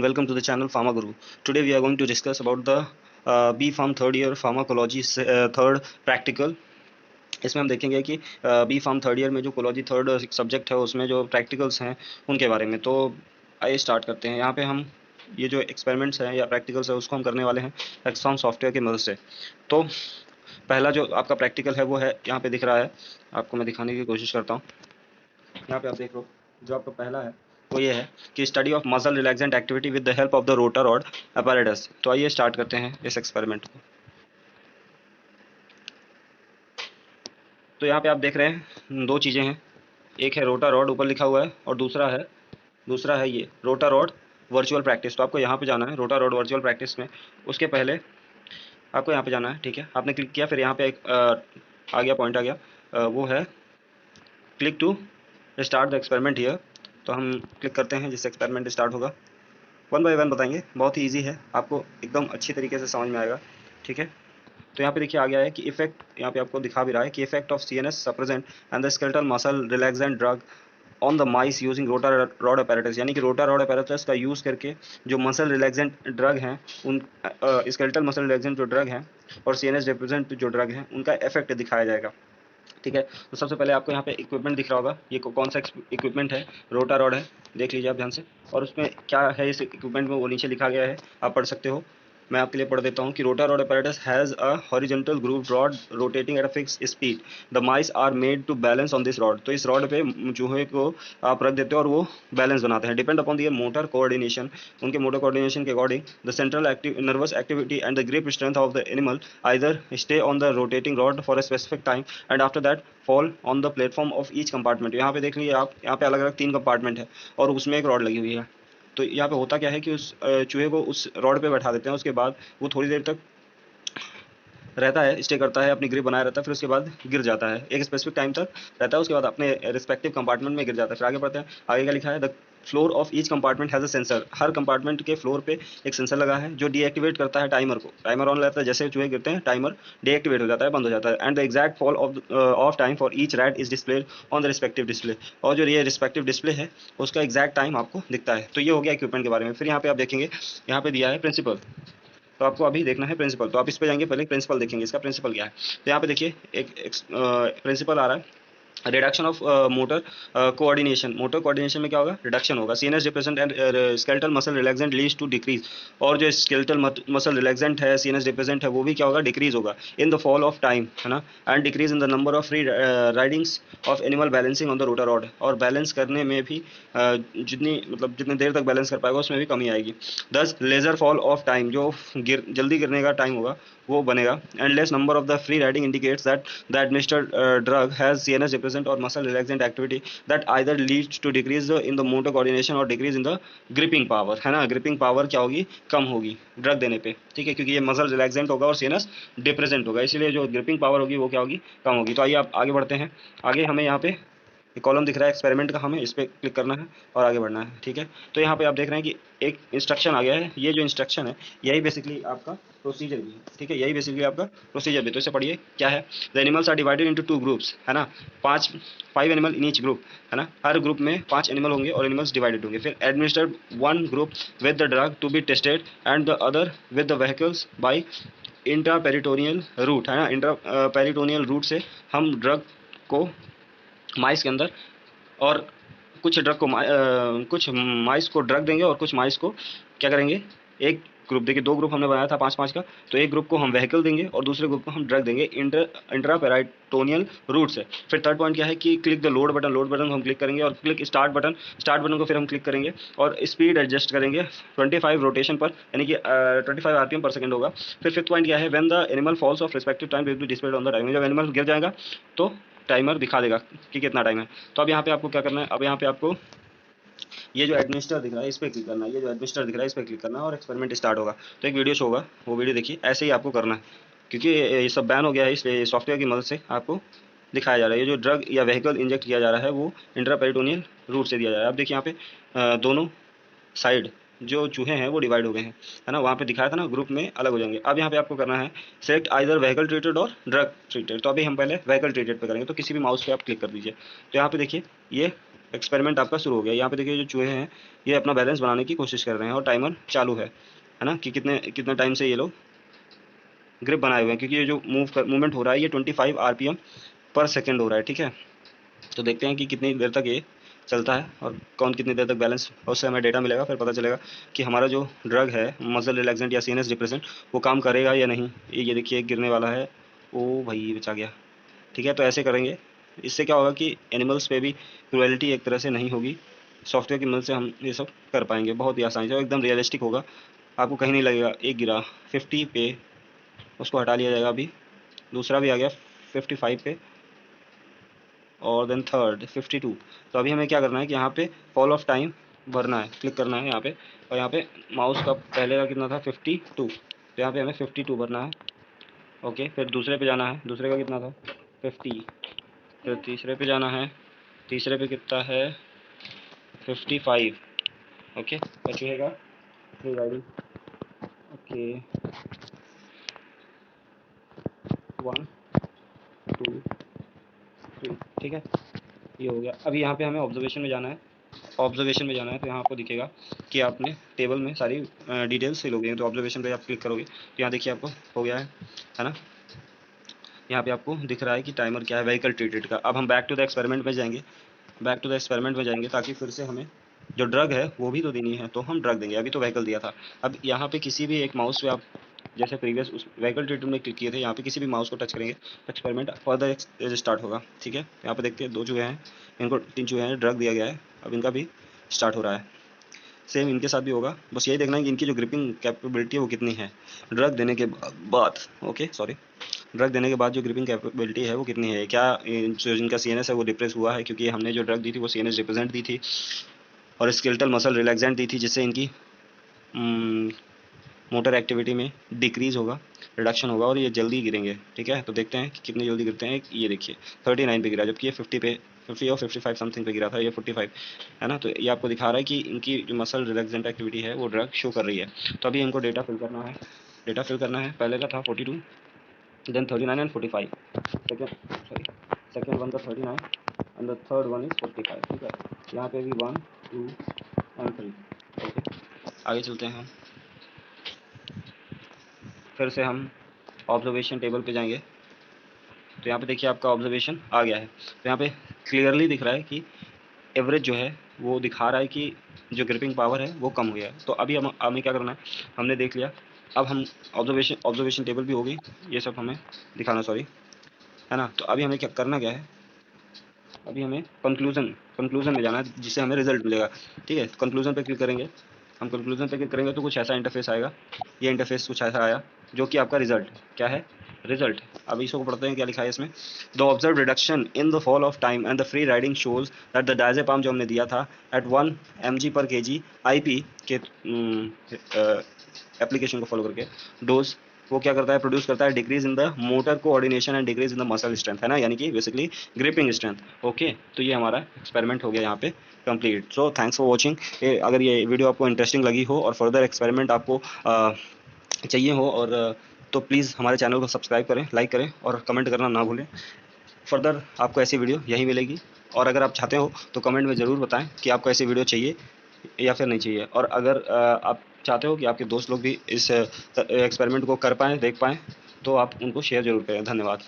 welcome to the channel Pharma Guru. Today we are going to discuss about the B Pharm third year pharmacology third practical. इसमें हम देखेंगे कि B farm third year में जो कोलॉजी third subject है उसमें जो प्रैक्टिकल्स हैं उनके बारे में। तो आइए स्टार्ट करते हैं। यहाँ पे हम ये जो एक्सपेरिमेंट्स हैं या प्रैक्टिकल्स है उसको हम करने वाले हैं एक्सॉन सॉफ्टवेयर की मदद से। तो पहला जो आपका प्रैक्टिकल है वो है यहाँ पे दिख रहा है, आपको मैं दिखाने की कोशिश करता हूँ। यहाँ पे आप देख लो, जो आपका पहला है वो ये है कि study of muscle relaxant activity with the help of the rotor rod apparatus। तो आइए स्टार्ट करते हैं इस एक्सपेरिमेंट को। तो यहाँ पे आप देख रहे हैं दो चीज़ें हैं, एक है रोटर रॉड ऊपर लिखा हुआ है और दूसरा है ये रोटर रॉड वर्चुअल प्रैक्टिस। तो आपको यहाँ पे जाना है रोटर रॉड वर्चुअल प्रैक्टिस में। उसके पहले आपको यहाँ पे जाना है, ठीक है। आपने क्लिक किया, फिर यहाँ पे एक आ गया पॉइंट आ गया, वो है click to start the experiment here. तो हम क्लिक करते हैं जिससे एक्सपेरिमेंट स्टार्ट होगा। वन बाय वन बताएंगे, बहुत ही ईजी है, आपको एकदम अच्छी तरीके से समझ में आएगा, ठीक है। तो यहाँ पे देखिए आ गया है कि इफेक्ट, यहाँ पे आपको दिखा भी रहा है कि effect of CNS suppressant and the skeletal muscle relaxant drug on the mice using rotor rod apparatus। यानी कि रोटर रॉड apparatus का यूज़ करके जो मसल रिलैक्सेंट ड्रग हैं उन स्केलेटल मसल रिलैक्सेंट जो ड्रग हैं और CNS रिप्रेजेंट जो ड्रग हैं उनका इफेक्ट दिखाया जाएगा, ठीक है। तो सबसे पहले आपको यहाँ पे इक्विपमेंट दिख रहा होगा, ये कौन सा इक्विपमेंट है, रोटर रॉड है, देख लीजिए आप ध्यान से। और उसमें क्या है इस इक्विपमेंट में वो नीचे लिखा गया है, आप पढ़ सकते हो। मैं आपके लिए पढ़ देता हूँ कि rotor rod apparatus has a horizontal groove rod rotating at a fix speed. The mice are made to balance on this rod. तो इस रॉड पे चूहे को आप रख देते हो और वो बैलेंस बनाते हैं। डिपेंड अपॉन दियर मोटर कोऑर्डिनेशन, उनके मोटर कोऑर्डिनेशन के according the central active nervous activity and the grip strength of the animal either stay on the rotating rod for a specific time and after that fall on the platform of each compartment. यहाँ पे देख लीजिए आप, यहाँ पे अलग अलग 3 compartment है और उसमें एक रॉड लगी हुई है। तो यहाँ पे होता क्या है कि उस चूहे को उस रॉड पे बैठा देते हैं, उसके बाद वो थोड़ी देर तक रहता है, स्टे करता है, अपनी ग्रिप बनाए रहता है, फिर उसके बाद गिर जाता है, एक स्पेसिफिक टाइम तक रहता है, उसके बाद अपने रिस्पेक्टिव कंपार्टमेंट में गिर जाता है। फिर आगे बढ़ते हैं, आगे क्या लिखा है, the floor of each compartment has a sensor. Her compartment के फ्लोर पे एक सेंसर लगा है जो डीएक्टिवेट करता है टाइमर को। टाइमर ऑन रहता है, जैसे चूहे गिरते हैं टाइमर डीएक्टिवेट हो जाता है, बंद हो जाता है। And the exact fall of time for each rat is displayed on the respective display. और जो ये रिस्पेक्टिव डिस्प्ले है उसका एग्जैक्ट टाइम आपको दिखता है। तो ये हो गया इक्विपमेंट के बारे में। फिर यहाँ पे आप देखेंगे, यहाँ पे दिया है प्रिंसिपल। तो आपको अभी देखना है प्रिंसिपल, तो आप इस पे जाएंगे, पहले प्रिंसिपल देखेंगे, इसका प्रिंसिपल क्या है। तो यहाँ पे देखिए एक प्रिंसिपल आ रहा है, reduction of motor coordination. Motor coordination में क्या होगा, रिडक्शन होगा। CNS represent and skeletal muscle relaxant leads to decrease. और जो स्केलेटल मसल रिलैक्सेंट है, CNS रिप्रेजेंट है, वो भी क्या होगा, डिक्रीज होगा in the fall of time, है ना। And decrease in the number of free ridings of animal balancing on the rotor rod. और बैलेंस करने में भी जितनी देर तक बैलेंस कर पाएगा उसमें भी कमी आएगी। दस लेजर फॉल ऑफ टाइम, जो जल्दी गिरने का टाइम होगा वो बनेगा। And less number of the free riding indicates that the administered drug has CNS represent और muscle relaxant activity that either leads to decrease in the motor coordination और decrease in the gripping power, है ना। Gripping power क्या होगी, कम होगी drug देने पे, ठीक है, क्योंकि ये मसल रिलैक्सेंट होगा और CNS डिप्रेजेंट होगा, इसलिए जो ग्रिपिंग पावर होगी वो क्या होगी, कम होगी। तो आइए आप आगे बढ़ते हैं। आगे हमें यहाँ पे कॉलम दिख रहा है एक्सपेरिमेंट का, हमें इस पर क्लिक करना है और आगे बढ़ना है, ठीक है। तो यहाँ पे आप देख रहे हैं कि एक इंस्ट्रक्शन आ गया है। ये जो इंस्ट्रक्शन है यही बेसिकली आपका प्रोसीजर भी है, ठीक है, यही बेसिकली आपका प्रोसीजर भी। तो इसे पढ़िए क्या है, the animals are divided into 2 groups, है ना, 5 एनिमल इन ईच ग्रुप, है ना। हर ग्रुप में 5 एनिमल होंगे और एनिमल्स डिवाइडेड होंगे। फिर administered 1 group with the drug to be tested and the other with the vehicles by intraperitoneal route, है ना। इंट्रापेरिटोनियल रूट से हम ड्रग को माइस के अंदर और कुछ माइस को ड्रग देंगे और कुछ माइस को क्या करेंगे, एक ग्रुप, देखिए 2 ग्रुप हमने बनाया था 5-5 का, तो एक ग्रुप को हम व्हीकल देंगे और दूसरे ग्रुप को हम ड्रग देंगे इंट्रापेराइटोनियल रूट से। फिर थर्ड पॉइंट क्या है कि click the load button, load button को हम क्लिक करेंगे और क्लिक स्टार्ट बटन को फिर हम क्लिक करेंगे और स्पीड एडजस्ट करेंगे 25 रोटेशन पर, यानी कि 25 RPM पर सेकंड होगा। फिर फिफ्थ पॉइंट क्या है, when the animal falls off respective time will be displayed on the time. जब एनिमल गिर जाएगा तो टाइमर दिखा देगा कि कितना टाइम है। तो अब यहाँ पे आपको क्या करना है, अब यहाँ पे आपको ये जो एडमिनिस्टर दिख रहा है इस पर क्लिक करना है, ये जो एडमिनिस्टर दिख रहा है इस पर क्लिक करना है और एक्सपेरिमेंट स्टार्ट होगा। तो एक वीडियो शो होगा, वो वीडियो देखिए, ऐसे ही आपको करना है, क्योंकि ये सब बैन हो गया है, इसलिए सॉफ्टवेयर की मदद से आपको दिखाया जा रहा है। ये जो ड्रग या व्हीकल इंजेक्ट किया जा रहा है वो इंट्रापेरिटोनियल रूट से दिया जा रहा है। अब देखिए यहाँ पे दोनों साइड जो चूहे हैं वो डिवाइड हो गए हैं, है ना, वहाँ पे दिखाया था ना, ग्रुप में अलग हो जाएंगे। अब यहाँ पे आपको करना है सेलेक्ट आइदर व्हीकल ट्रीटेड और ड्रग ट्रीटेड। तो अभी हम पहले व्हीकल ट्रीटेड पे करेंगे, तो किसी भी माउस पे आप क्लिक कर दीजिए। तो यहाँ पे देखिए ये एक्सपेरिमेंट आपका शुरू हो गया। यहाँ पे देखिए जो चूहे हैं ये अपना बैलेंस बनाने की कोशिश कर रहे हैं और टाइमर चालू है ना, कि कितने कितने टाइम से ये लोग ग्रिप बनाए हुए हैं, क्योंकि ये जो मूवमेंट हो रहा है ये 25 आरपीएम पर सेकेंड हो रहा है, ठीक है। तो देखते हैं कि कितनी देर तक ये चलता है और कौन कितनी देर तक बैलेंस, उससे हमें डेटा मिलेगा, फिर पता चलेगा कि हमारा जो ड्रग है मसल रिलैक्सेंट या सीएनएस डिप्रेसेंट वो काम करेगा या नहीं। ये देखिए गिरने वाला है, ओ भाई बचा गया, ठीक है। तो ऐसे करेंगे, इससे क्या होगा कि एनिमल्स पे भी क्रुएलिटी एक तरह से नहीं होगी। सॉफ्टवेयर की मदद से हम ये सब कर पाएंगे बहुत ही आसानी से और एकदम रियलिस्टिक होगा, आपको कहीं नहीं लगेगा। एक गिरा 50 पे, उसको हटा लिया जाएगा अभी। दूसरा भी आ गया 55 पे और देन थर्ड 52। तो अभी हमें क्या करना है कि यहाँ पे फॉल ऑफ टाइम भरना है, क्लिक करना है यहाँ पे, और यहाँ पे माउस का पहले का कितना था 52, तो यहाँ पे हमें 52 भरना है। ओके, फिर दूसरे पे जाना है, दूसरे का कितना था 50, फिर तीसरे पे जाना है, तीसरे पे कितना है 55। ओके, बचेगा फ्री राइडिंग। ओके 1 2 3, ठीक है, ये हो गया। अभी यहाँ पे हमें ऑब्जर्वेशन में जाना है, ऑब्जर्वेशन में जाना है तो यहाँ आपको दिखेगा कि आपने टेबल में सारी डिटेल्स फिल हो गई हैं। तो ऑब्जर्वेशन पे आप क्लिक करोगे तो यहाँ देखिए आपको हो गया है ना। यहाँ पे आपको दिख रहा है कि टाइमर क्या है, व्हीकल ट्रीटेड का। अब हम बैक टू द एक्सपेरिमेंट में जाएंगे, बैक टू द एक्सपेरिमेंट में जाएंगे ताकि फिर से हमें जो ड्रग है वो भी तो देनी है, तो हम ड्रग देंगे। अभी तो व्हीकल दिया था। अब यहाँ पे किसी भी एक माउस पे आप जैसे प्रीवियस उस व्हीकल ट्रीटमेंट में क्लिक किए थे, यहाँ पे किसी भी माउस को टच करेंगे तो एक्सपेरिमेंट फर्दर स्टार्ट होगा, ठीक है। यहाँ पे देखते हैं 2 चूहे हैं, इनको 3 चूहे हैं, ड्रग दिया गया है, अब इनका भी स्टार्ट हो रहा है। सेम इनके साथ भी होगा, बस यही देखना है कि इनकी जो ग्रिपिंग कैपेबिलिटी है वो कितनी है ड्रग देने के बाद। ओके सॉरी, ड्रग देने के बाद जो ग्रिपिंग कैपेबिलिटी है वो कितनी है, क्या जो जिनका सीएनएस है वो डिप्रेस हुआ है, क्योंकि हमने जो ड्रग दी थी वो सीएनएस रिप्रेजेंट दी थी और स्केलेटल मसल रिलैक्सेंट दी थी, जिससे इनकी मोटर एक्टिविटी में डिक्रीज होगा, रिडक्शन होगा और ये जल्दी गिरेंगे, ठीक है। तो देखते हैं कि कितनी जल्दी गिरते हैं। ये देखिए 39 पे गिरा, जबकि ये 50 पे 50 और 55 समथिंग पे गिरा था, ये 45 है ना। तो ये आपको दिखा रहा है कि इनकी जो मसल रिलैक्सेंट एक्टिविटी है वो ड्रग शो कर रही है। तो अभी इनको डेटा फिल करना है, डेटा फिल करना है। पहले का था 42, देन 39 एंड 45, सेकेंड वन था 39 and the third one is 45, ठीक है। यहाँ पे भी 1 2 एंड 3। ओके, आगे चलते हैं हम, फिर से हम ऑब्जर्वेशन टेबल पे जाएंगे। तो यहाँ पे देखिए आपका ऑब्जर्वेशन आ गया है, तो यहाँ पे क्लियरली दिख रहा है कि एवरेज जो है वो दिखा रहा है कि जो ग्रिपिंग पावर है वो कम हो गया है। तो अभी हमें क्या करना है, हमने देख लिया, अब हम ऑब्जर्वेशन टेबल भी हो गई, ये सब हमें दिखाना, सॉरी, है ना। तो अभी हमें क्या करना क्या है, अभी हमें कंक्लूजन में जाना है जिससे हमें रिजल्ट मिलेगा, ठीक है। कंक्लूजन पे क्लिक करेंगे, हम कंक्लूजन पे क्लिक करेंगे तो कुछ ऐसा इंटरफेस आएगा, ये इंटरफेस कुछ ऐसा आया जो कि आपका रिजल्ट क्या है, रिजल्ट। अब इसको पढ़ते हैं क्या लिखा है इसमें। The observe reduction in the fall of time and the free riding shows that the diazepam जो हमने दिया था एट 1 mg पर kg IP के एप्लीकेशन को फॉलो करके डोज वो क्या करता है, प्रोड्यूस करता है decrease in the motor coordination and decrease in the muscle strength, है ना, यानी कि बेसिकली ग्रिपिंग स्ट्रेंथ। ओके, तो ये हमारा एक्सपेरिमेंट हो गया यहाँ पे complete. So thanks for watching. अगर ये वीडियो आपको इंटरेस्टिंग लगी हो और फर्दर एक्सपेरिमेंट आपको चाहिए हो और तो प्लीज़ हमारे चैनल को सब्सक्राइब करें, लाइक करें और कमेंट करना ना भूलें। फर्दर आपको ऐसी वीडियो यहीं मिलेगी, और अगर आप चाहते हो तो कमेंट में ज़रूर बताएं कि आपको ऐसी वीडियो चाहिए या फिर नहीं चाहिए। और अगर आप चाहते हो कि आपके दोस्त लोग भी इस एक्सपेरिमेंट को कर पाएँ, देख पाएँ, तो आप उनको शेयर ज़रूर करें। धन्यवाद।